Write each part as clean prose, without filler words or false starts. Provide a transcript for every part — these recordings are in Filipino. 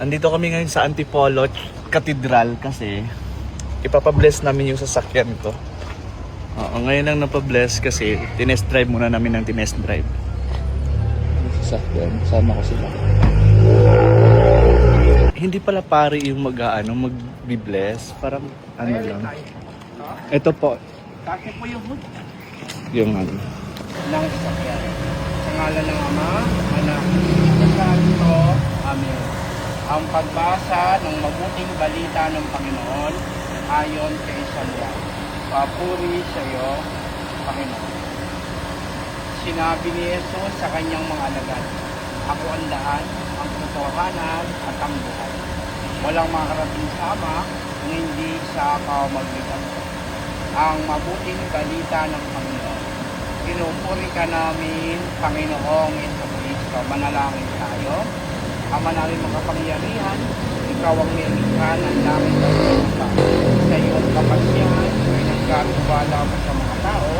Andito kami ngayon sa Antipolo Cathedral kasi ipapabless namin yung sasakyan to. Oo, ngayon lang napabless kasi tinest drive muna namin ng tinest drive. Yung sasakyan, sama ko sila. Hindi pala pare yung mag-bless, parang ano lang. Ito po. Kasi po yung hood Yung ano. ng sasakyan. Sa ngalan ng Ama, Anak, Santo, Amen. Ang pagbasa ng mabuting balita ng Panginoon ayon kay Samuel. Papuri sa iyo, Panginoon. Sinabi ni Jesus sa kanyang mga alagad, ako ang daan, ang katotohanan at ang buhay. Walang makarating sa Ama kung hindi sa pamamagitan ko. Ang mabuting balita ng Panginoon. Pinupuri ka namin, Panginoong Jesucristo. Manalangin tayo. Ama namin makapangyarihan, ikaw ang nilikha ng langit at lupa. Sa iyong kapasyahan, pinagkatiwala mo sa mga tao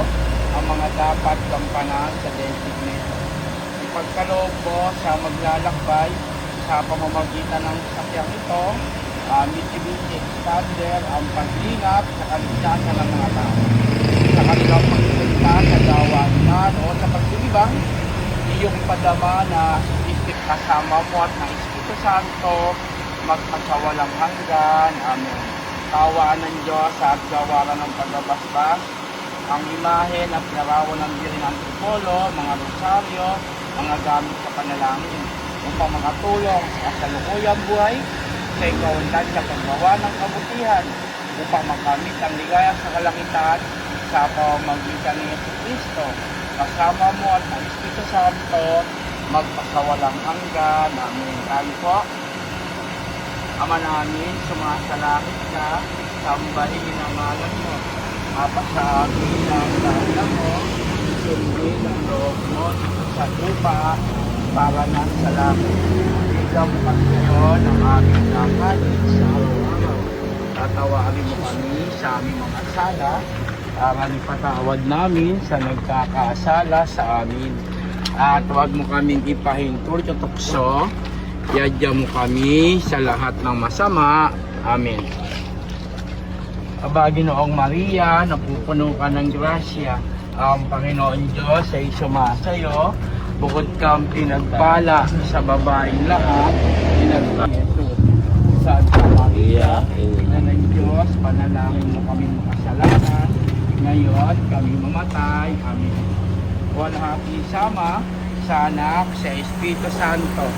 ang mga dapat gampanan sa designation. Ipagkaloob mo sa maglalakbay sa pamamagitan ng sakyang ito, Mitsubishi Expander ang pag-ingat sa kaligtasan ng mga tao. Sa kanilang pagpunta sa gawanan o sa pagdilibang, iyong padama na isip kasama mo at ng Espiritu Santo, magpasawalang hanggan. Amen. Tawaan ng Diyos at gawaran ng pagbabasbas, ang imahe at larawan ng Birhen Antipolo, mga rosaryo, mga gamit sa panalangin, upang makatulong sa kasalukuyang buhay, sa ikaunlad sa paggawa ng kabutihan, upang makamit ang ligaya sa kalangitan sa pamamagitan ni Jesucristo. Kasama mo at ng Espiritu Santo, magpasawalang hanggan. Amen. Kami po, Ama namin, sumasalangit ka, sambahin ang ngalan mo. Sa amin ang dahil mo, sundin ang loob mo dito sa lupa, para na sa langit. Bigyan mo kami ngayon ang aming kakanin sa araw-araw. Tatawarin mo kami sa aming mga sala, para ipatawad namin sa nagkakaasala sa amin. At huwag mo kaming ipahintulot o tukso, yadya mo kami sa lahat ng masama. Amen. Aba, Ginoong Maria, napupuno ka ng grasya. Ang Panginoon Diyos ay sumasayo. Bukod kang pinagpala sa babaeng lahat, pinagpala Jesus. Santa Maria, Ina ng Diyos, panalangin mo kami makasalanan. Ngayon, kami mamatay. Amen. Walhati sama sa Anak, sa Espiritu Santo,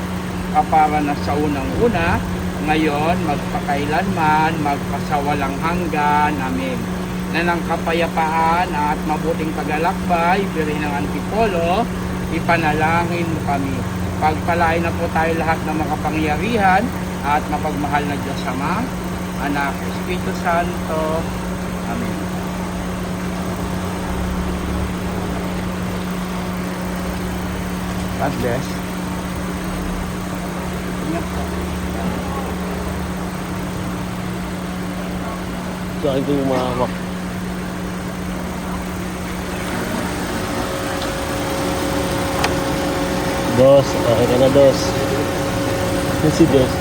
kapara na sa unang-una, ngayon, magpakailanman, magpasawalang hanggan. Amen. Na ng kapayapaan at mabuting paglalakbay, Birhen ng Antipolo, ipanalangin mo kami. Pagpalain na po tayo lahat ng makapangyarihan at mapagmahal na Diyos Ama, Anak, Espiritu Santo. Amen. God bless. Ingat po. Sa akin yung mahawak. Dos, okay ka na, Dos. Si Dos.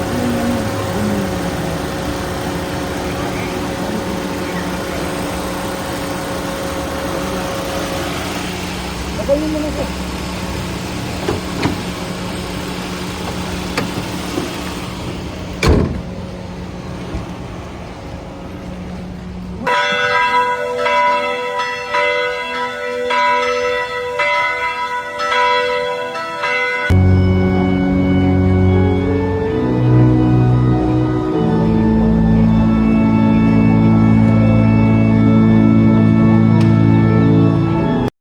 Nagaling mo na ito.